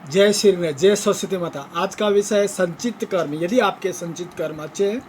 जय श्री राम, जय सरस्वती माता। आज का विषय है संचित कर्म। यदि आपके संचित कर्म अच्छे हैं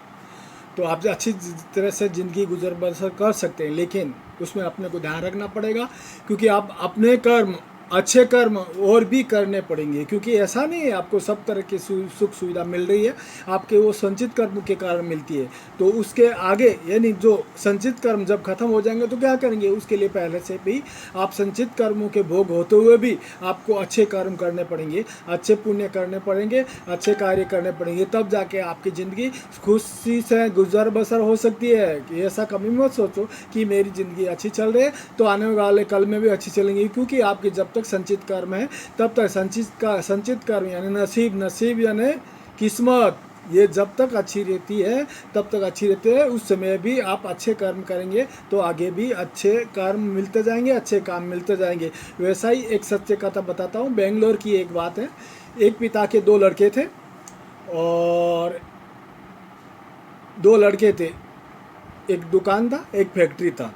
तो आप अच्छी तरह से ज़िंदगी गुजर बसर कर सकते हैं, लेकिन उसमें अपने को ध्यान रखना पड़ेगा, क्योंकि आप अपने कर्म, अच्छे कर्म और भी करने पड़ेंगे। क्योंकि ऐसा नहीं है आपको सब तरह की सुख सुविधा मिल रही है, आपके वो संचित कर्म के कारण मिलती है। तो उसके आगे यानी जो संचित कर्म जब खत्म हो जाएंगे तो क्या करेंगे, उसके लिए पहले से भी आप संचित कर्मों के भोग होते हुए भी आपको अच्छे कर्म करने पड़ेंगे, अच्छे पुण्य करने पड़ेंगे, अच्छे कार्य करने पड़ेंगे, तब जाके आपकी ज़िंदगी खुशी से गुजर बसर हो सकती है। कि ऐसा कभी मत सोचो कि मेरी ज़िंदगी अच्छी चल रही है तो आने वाले कल में भी अच्छी चलेंगी, क्योंकि आपकी जब तक संचित कर्म है तब तक संचित कर्म यानी नसीब यानी किस्मत, ये जब तक अच्छी रहती है तब तक अच्छी रहती है। उस समय भी आप अच्छे कर्म करेंगे तो आगे भी अच्छे कर्म मिलते जाएंगे, अच्छे काम मिलते जाएंगे। वैसा ही एक सत्य कथा बताता हूँ। बेंगलोर की एक बात है। एक पिता के दो लड़के थे और दो लड़के थे, एक दुकान था, एक फैक्ट्री था।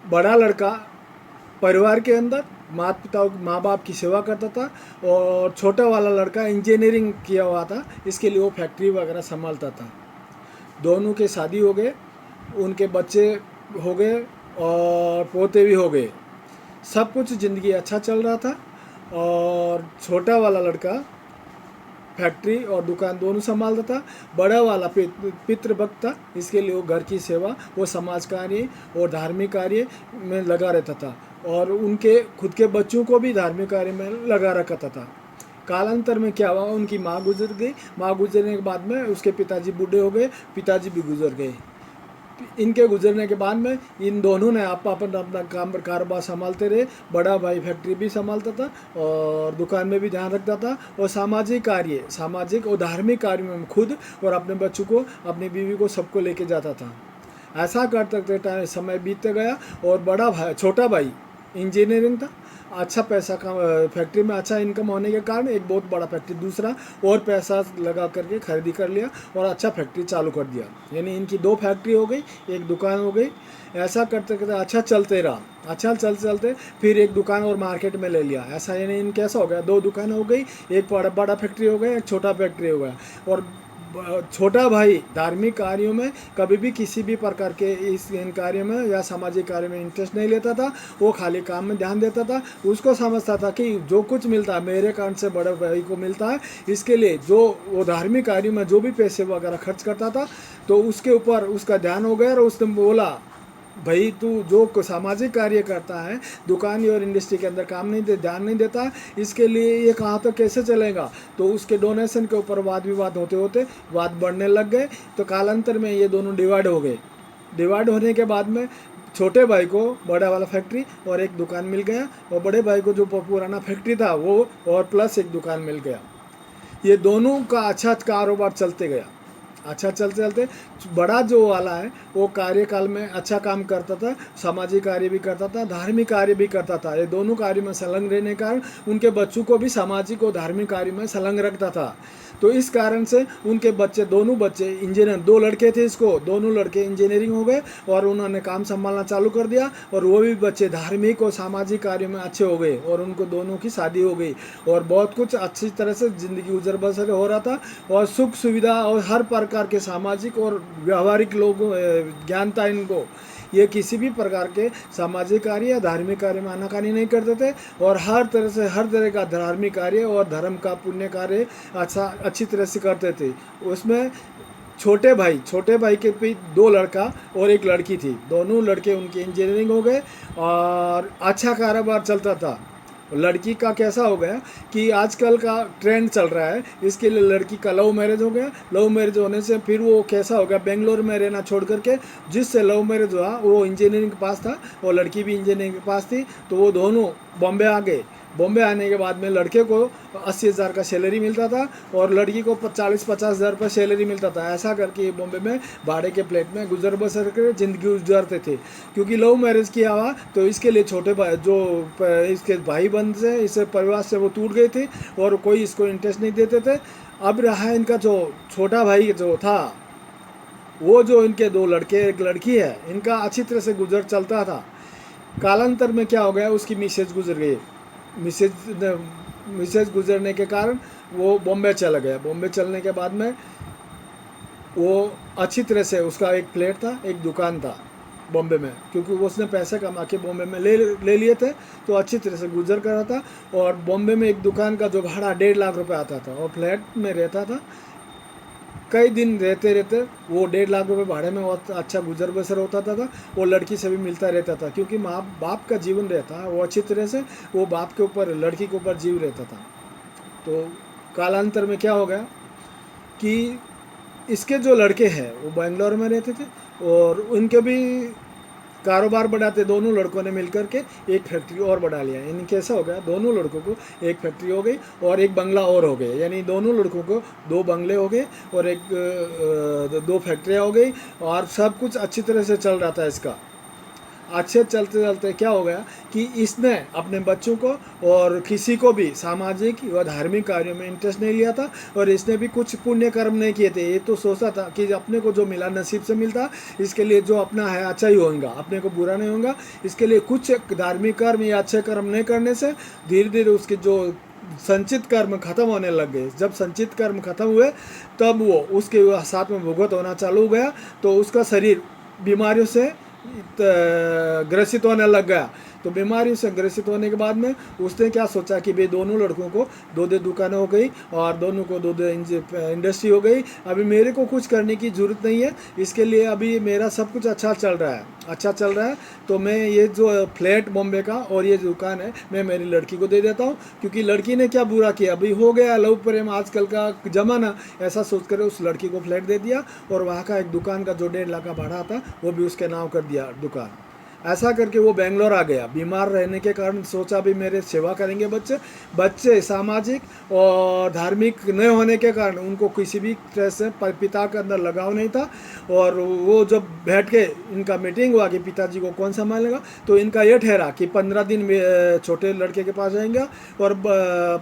बड़ा लड़का परिवार के अंदर माँ बाप की सेवा करता था और छोटा वाला लड़का इंजीनियरिंग किया हुआ था, इसके लिए वो फैक्ट्री वगैरह संभालता था। दोनों के शादी हो गए, उनके बच्चे हो गए और पोते भी हो गए। सब कुछ ज़िंदगी अच्छा चल रहा था। और छोटा वाला लड़का फैक्ट्री और दुकान दोनों संभालता था। बड़ा वाला पितृभक्त था, इसके लिए वो घर की सेवा, वो समाज कार्य और धार्मिक कार्य में लगा रहता था और उनके खुद के बच्चों को भी धार्मिक कार्य में लगा रखा था। कालांतर में क्या हुआ, उनकी माँ गुजर गई। माँ गुजरने के बाद में उसके पिताजी बूढ़े हो गए, पिताजी भी गुजर गए। इनके गुजरने के बाद में इन दोनों ने अपना काम कारोबार संभालते रहे। बड़ा भाई फैक्ट्री भी संभालता था और दुकान में भी ध्यान रखता था और सामाजिक और धार्मिक कार्य में खुद और अपने बच्चों को, अपनी बीवी को, सबको लेके जाता था। ऐसा करते करते टाइम समय बीतते गया और छोटा भाई इंजीनियरिंग था, अच्छा पैसा का फैक्ट्री में अच्छा इनकम होने के कारण एक बहुत बड़ा फैक्ट्री दूसरा और पैसा लगा करके खरीदी कर लिया और अच्छा फैक्ट्री चालू कर दिया। यानी इनकी दो फैक्ट्री हो गई, एक दुकान हो गई। ऐसा करते करते अच्छा चलते रहा। अच्छा चलते चलते फिर एक दुकान और मार्केट में ले लिया। ऐसा यानी इन कैसा हो गया, दो दुकान हो गई, एक बड़ा फैक्ट्री हो गया, एक छोटा फैक्ट्री हो गया। और छोटा भाई धार्मिक कार्यों में कभी भी किसी भी प्रकार के इन कार्यों में या सामाजिक कार्य में इंटरेस्ट नहीं लेता था। वो खाली काम में ध्यान देता था। उसको समझता था कि जो कुछ मिलता है मेरे कारण से बड़े भाई को मिलता है, इसके लिए जो वो धार्मिक कार्यों में जो भी पैसे वगैरह खर्च करता था तो उसके ऊपर उसका ध्यान हो गया और उसने बोला, भाई तू जो सामाजिक कार्य करता है, दुकान और इंडस्ट्री के अंदर ध्यान नहीं देता, इसके लिए ये कहाँ तक कैसे चलेगा। तो उसके डोनेशन के ऊपर वाद विवाद होते होते वाद बढ़ने लग गए। तो कालांतर में ये दोनों डिवाइड हो गए। डिवाइड होने के बाद में छोटे भाई को बड़ा वाला फैक्ट्री और एक दुकान मिल गया और बड़े भाई को जो पुराना फैक्ट्री था वो और प्लस एक दुकान मिल गया। ये दोनों का अच्छा कारोबार चलते गया। अच्छा चलते चलते बड़ा जो वाला है वो कार्यकाल में अच्छा काम करता था, सामाजिक कार्य भी करता था, धार्मिक कार्य भी करता था। ये दोनों कार्य में संलग्न रहने के कारण उनके बच्चों को भी सामाजिक और धार्मिक कार्य में संलग्न रखता था। तो इस कारण से उनके दोनों बच्चे इंजीनियर, दो लड़के थे इसको, दोनों लड़के इंजीनियरिंग हो गए और उन्होंने काम संभालना चालू कर दिया। और वो भी बच्चे धार्मिक और सामाजिक कार्यों में अच्छे हो गए और उनको दोनों की शादी हो गई और बहुत कुछ अच्छी तरह से ज़िंदगी गुजर बसर हो रहा था। और सुख सुविधा और हर प्रकार के सामाजिक और व्यवहारिक लोगों ज्ञान था इनको। ये किसी भी प्रकार के सामाजिक कार्य या धार्मिक कार्य में आनाकानी नहीं करते थे और हर तरह का धार्मिक कार्य और धर्म का पुण्य कार्य अच्छी तरह से करते थे। उसमें छोटे भाई के भी दो लड़का और एक लड़की थी। दोनों लड़के उनके इंजीनियरिंग हो गए और अच्छा कारोबार चलता था। लड़की का कैसा हो गया कि आजकल का ट्रेंड चल रहा है, इसके लिए लड़की का लव मैरिज हो गया। लव मैरिज होने से फिर वो कैसा हो गया, बेंगलोर में रहना छोड़ करके, जिससे लव मैरिज हुआ वो इंजीनियरिंग के पास था और लड़की भी इंजीनियरिंग के पास थी, तो वो दोनों बॉम्बे आ गए। बॉम्बे आने के बाद में लड़के को 80,000 का सैलरी मिलता था और लड़की को 40-50 हज़ार रुपये सैलरी मिलता था। ऐसा करके ये बॉम्बे में भाड़े के फ्लैट में गुजर बसर कर ज़िंदगी गुजारते थे। क्योंकि लव मैरिज किया हुआ तो इसके लिए छोटे भाई जो इसके भाई बंद से इस परिवार से वो टूट गए थे और कोई इसको इंटरेस्ट नहीं देते थे। अब रहा इनका जो छोटा भाई जो था, वो जो इनके दो लड़के एक लड़की है, इनका अच्छी तरह से गुजर चलता था। कालांतर में क्या हो गया, उसकी मिसेज गुजर गई। मिसेज मिसेज गुजरने के कारण वो बॉम्बे चला गया। बॉम्बे चलने के बाद में वो अच्छी तरह से, उसका एक फ्लैट था, एक दुकान था बॉम्बे में, क्योंकि वो उसने पैसे कमा के बॉम्बे में ले लिए थे, तो अच्छी तरह से गुजर कर रहा था। और बॉम्बे में एक दुकान का जो भाड़ा 1.5 लाख रुपए आता था, और फ्लैट में रहता था। कई दिन रहते रहते वो 1.5 लाख रुपए भाड़े में बहुत अच्छा गुजर बसर होता था। वो लड़की से भी मिलता रहता था, क्योंकि माँ बाप का जीवन रहता है, वो अच्छी तरह से वो बाप के ऊपर, लड़की के ऊपर जीव रहता था। तो कालांतर में क्या हो गया कि इसके जो लड़के हैं वो बेंगलोर में रहते थे, और उनके भी कारोबार बढ़ाते, दोनों लड़कों ने मिलकर के एक फैक्ट्री और बढ़ा लिया। यानी कैसा हो गया, दोनों लड़कों को एक फैक्ट्री हो गई और एक बंगला और हो गए, यानी दोनों लड़कों को 2 बंगले हो गए और 2 फैक्ट्रियाँ हो गई, और सब कुछ अच्छी तरह से चल रहा था इसका। अच्छे चलते चलते क्या हो गया कि इसने अपने बच्चों को और किसी को भी सामाजिक व धार्मिक कार्यों में इंटरेस्ट नहीं लिया था, और इसने भी कुछ पुण्य कर्म नहीं किए थे। ये तो सोचता था कि अपने को जो मिला नसीब से मिलता, इसके लिए जो अपना है अच्छा ही होगा, अपने को बुरा नहीं होगा। इसके लिए कुछ धार्मिक कर्म या अच्छे कर्म नहीं करने से धीरे धीरे उसके जो संचित कर्म खत्म होने लग गए। जब संचित कर्म खत्म हुए तब वो उसके साथ में भुगत होना चालू हो गया, तो उसका शरीर बीमारियों से ग्रसित होने लग गया। तो बीमारियों से ग्रसित होने के बाद में उसने क्या सोचा कि भाई दोनों लड़कों को 2 दुकानें हो गई और दोनों को 2 इंडस्ट्री हो गई, अभी मेरे को कुछ करने की ज़रूरत नहीं है। इसके लिए अभी मेरा सब कुछ अच्छा चल रहा है, तो मैं ये जो फ्लैट बॉम्बे का और ये दुकान है मैं मेरी लड़की को दे देता हूँ, क्योंकि लड़की ने क्या बुरा किया, अभी हो गया लव प्रेम आजकल का ज़माना, ऐसा सोच कर उस लड़की को फ्लैट दे दिया, और वहाँ का एक दुकान का जो 1.5 लाख का भाड़ा था वो भी उसके नाम कर दिया दुकान। ऐसा करके वो बेंगलोर आ गया। बीमार रहने के कारण सोचा भी मेरे सेवा करेंगे बच्चे सामाजिक और धार्मिक न होने के कारण उनको किसी भी तरह से पिता के अंदर लगाव नहीं था। और वो जब बैठ के इनका मीटिंग हुआ कि पिताजी को कौन संभालेगा, तो इनका ये ठहरा कि 15 दिन छोटे लड़के के पास रहेंगे और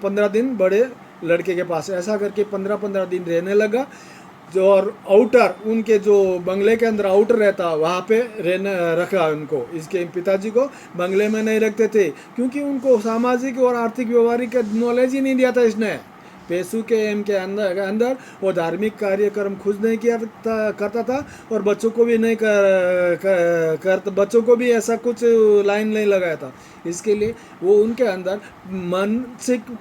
15 दिन बड़े लड़के के पास। ऐसा करके 15-15 दिन रहने लगा। जो और आउटर उनके जो बंगले के अंदर आउटर रहता वहाँ पे रहने रखा उनको। इसके पिताजी को बंगले में नहीं रखते थे, क्योंकि उनको सामाजिक और आर्थिक व्यवहारिक का नॉलेज ही नहीं दिया था इसने। पैसों के एम के अंदर वो धार्मिक कार्यक्रम खुद नहीं करता था, और बच्चों को भी नहीं बच्चों को भी ऐसा कुछ लाइन नहीं लगाया था। इसके लिए वो उनके अंदर मानसिक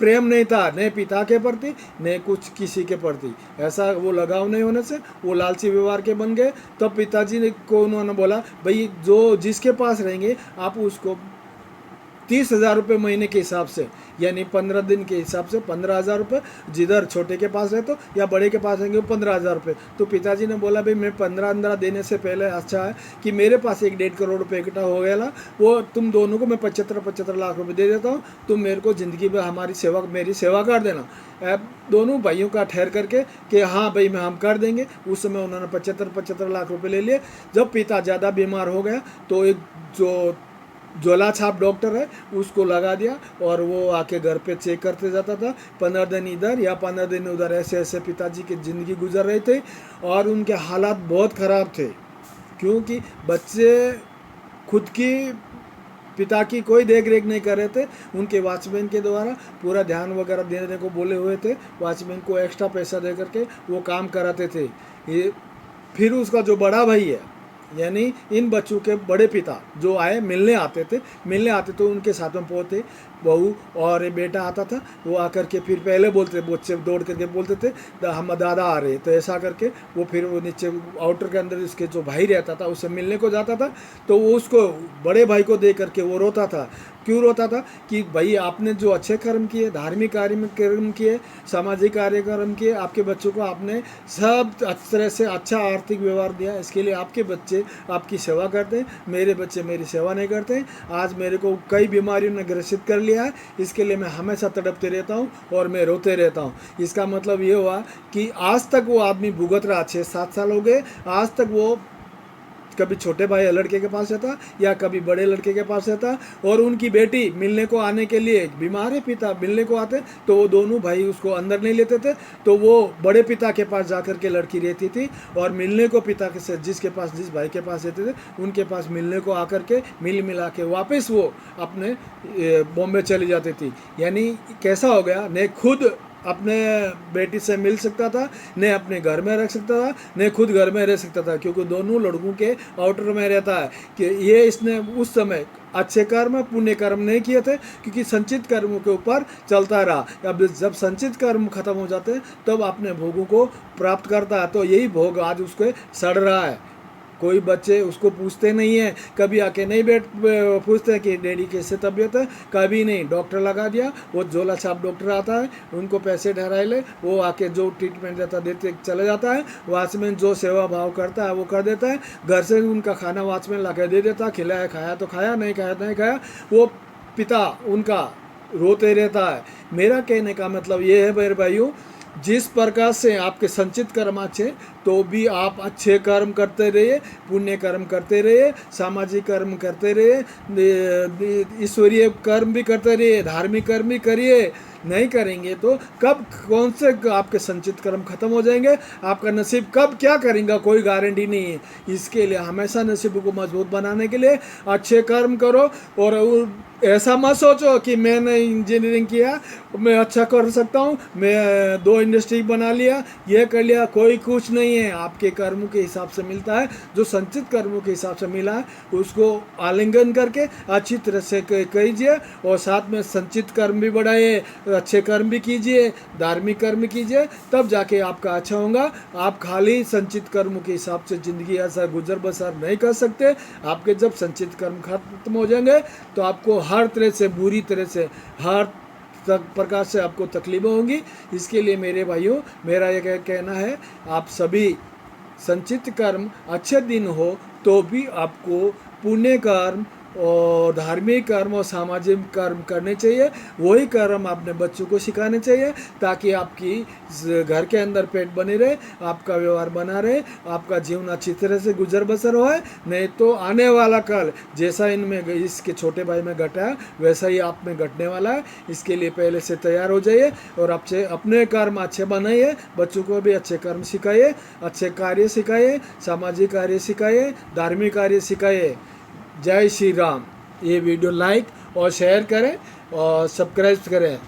प्रेम नहीं था, न पिता के प्रति न कुछ किसी के प्रति। ऐसा वो लगाव नहीं होने से वो लालची व्यवहार के बन गए। तब पिताजी ने को उन्होंने बोला, भाई जो जिसके पास रहेंगे आप उसको 30,000 रुपये महीने के हिसाब से, यानी 15 दिन के हिसाब से 15,000 रुपये, जिधर छोटे के पास रहे तो या बड़े के पास रहेंगे वो 15,000 रुपये। तो पिताजी ने बोला, भाई मैं 15 देने से पहले अच्छा है कि मेरे पास 1.5 करोड़ रुपये इकट्ठा हो गया ना, वो तुम दोनों को मैं 75 लाख रुपये दे देता हूँ, तुम मेरे को ज़िंदगी में मेरी सेवा कर देना। अब दोनों भाइयों का ठहर करके कि हाँ भाई हम कर देंगे। उस समय उन्होंने 75 लाख रुपये ले लिए। जब पिता ज़्यादा बीमार हो गया तो एक जो झोला छाप डॉक्टर है उसको लगा दिया, और वो आके घर पे चेक करते जाता था। 15 दिन इधर या 15 दिन उधर, ऐसे ऐसे पिताजी की ज़िंदगी गुजर रहे थे, और उनके हालात बहुत ख़राब थे, क्योंकि बच्चे खुद की पिता की कोई देख रेख नहीं कर रहे थे। उनके वॉचमैन के द्वारा पूरा ध्यान वगैरह देने को बोले हुए थे, वॉचमैन को एक्स्ट्रा पैसा दे करके वो काम कराते थे। ये फिर उसका जो बड़ा भाई है, यानी इन बच्चों के बड़े पिता जो मिलने आते तो उनके साथ में पहुँचते बहू और बेटा आता था। वो आकर के फिर पहले बोलते, बच्चे दौड़ करके बोलते थे हम दादा आ रहे। तो ऐसा करके वो फिर वो नीचे आउटर के अंदर उसके जो भाई रहता था उससे मिलने को जाता था, तो वो उसको बड़े भाई को देख करके वो रोता था। क्यों रोता था कि भाई आपने जो अच्छे कर्म किए, धार्मिक कर्म किए, सामाजिक कार्यक्रम किए, आपके बच्चों को आपने सब तरह से अच्छा आर्थिक व्यवहार दिया, इसके लिए आपके बच्चे आपकी सेवा करते हैं, मेरे बच्चे मेरी सेवा नहीं करते। आज मेरे को कई बीमारियों ने ग्रसित कर लिया है, इसके लिए मैं हमेशा तड़पते रहता हूँ और मैं रोते रहता हूँ। इसका मतलब ये हुआ कि आज तक वो आदमी भुगत रहा, 6-7 साल हो गए, आज तक वो कभी छोटे भाई लड़के के पास रहता या कभी बड़े लड़के के पास रहता, और उनकी बेटी मिलने को आने के लिए बीमार है, पिता मिलने को आते तो वो दोनों भाई उसको अंदर नहीं लेते थे, तो वो बड़े पिता के पास जाकर के लड़की रहती थी और मिलने को पिता के से जिस भाई के पास रहते थे उनके पास मिलने को आकर के मिला के वापस वो अपने बॉम्बे चली जाती थी। यानी कैसा हो गया, ने खुद अपने बेटी से मिल सकता था, ने अपने घर में रख सकता था, ने खुद घर में रह सकता था, क्योंकि दोनों लड़कों के आउटर में रहता है कि ये इसने उस समय अच्छे कर्म पुण्य कर्म नहीं किए थे, क्योंकि संचित कर्मों के ऊपर चलता रहा। अब जब संचित कर्म खत्म हो जाते हैं तब अपने भोगों को प्राप्त करता है, तो यही भोग आज उसको सड़ रहा है। कोई बच्चे उसको पूछते नहीं है, कभी आके नहीं पूछते कि डैडी कैसे तबीयत है, कभी नहीं। डॉक्टर लगा दिया, वो झोला छाप डॉक्टर आता है, उनको पैसे ठहराए ले, वो आके जो ट्रीटमेंट देते चले जाता है। वॉचमैन जो सेवा भाव करता है वो कर देता है, घर से उनका खाना वॉचमैन ला के दे देता, खिलाया खाया तो खाया, नहीं खाया तो नहीं खाया। वो पिता उनका रोते रहता है। मेरा कहने का मतलब ये है मेरे भाइयों, जिस प्रकार से आपके संचित कर्म अच्छे तो भी आप अच्छे कर्म करते रहिए, पुण्य कर्म करते रहिए, सामाजिक कर्म करते रहिए, ईश्वरीय कर्म भी करते रहिए, धार्मिक कर्म भी करिए। नहीं करेंगे तो कब कौन से आपके संचित कर्म खत्म हो जाएंगे, आपका नसीब कब क्या करेंगे कोई गारंटी नहीं है। इसके लिए हमेशा नसीब को मजबूत बनाने के लिए अच्छे कर्म करो, और ऐसा मत सोचो कि मैंने इंजीनियरिंग किया मैं अच्छा कर सकता हूँ, मैं 2 इंडस्ट्री बना लिया, ये कर लिया। कोई कुछ नहीं है, आपके कर्मों के हिसाब से मिलता है। जो संचित कर्मों के हिसाब से मिला है उसको आलिंगन करके अच्छी तरह से कीजिए, और साथ में संचित कर्म भी बढ़ाइए, अच्छे कर्म भी कीजिए, धार्मिक कर्म कीजिए, तब जाके आपका अच्छा होगा। आप खाली संचित कर्मों के हिसाब से ज़िंदगी ऐसा गुजर बसर नहीं कर सकते। आपके जब संचित कर्म खत्म हो जाएंगे तो आपको हर तरह से बुरी तरह से हर प्रकार से आपको तकलीफें होंगी। इसके लिए मेरे भाइयों मेरा ये कहना है, आप सभी संचित कर्म अच्छे दिन हो तो भी आपको पुण्य कर्म और धार्मिक कर्म और सामाजिक कर्म करने चाहिए। वही कर्म अपने बच्चों को सिखाने चाहिए ताकि आपकी घर के अंदर पेट बने रहे, आपका व्यवहार बना रहे, आपका जीवन अच्छी तरह से गुजर बसर हो। नहीं तो आने वाला कल जैसा इनमें इसके छोटे भाई में घटा है वैसा ही आप में घटने वाला है। इसके लिए पहले से तैयार हो जाइए और आपसे अपने कर्म अच्छे बनाइए, बच्चों को भी अच्छे कर्म सिखाइए, अच्छे कार्य सिखाइए, सामाजिक कार्य सिखाइए, धार्मिक कार्य सिखाइए। जय श्री राम। ये वीडियो लाइक और शेयर करें और सब्सक्राइब करें।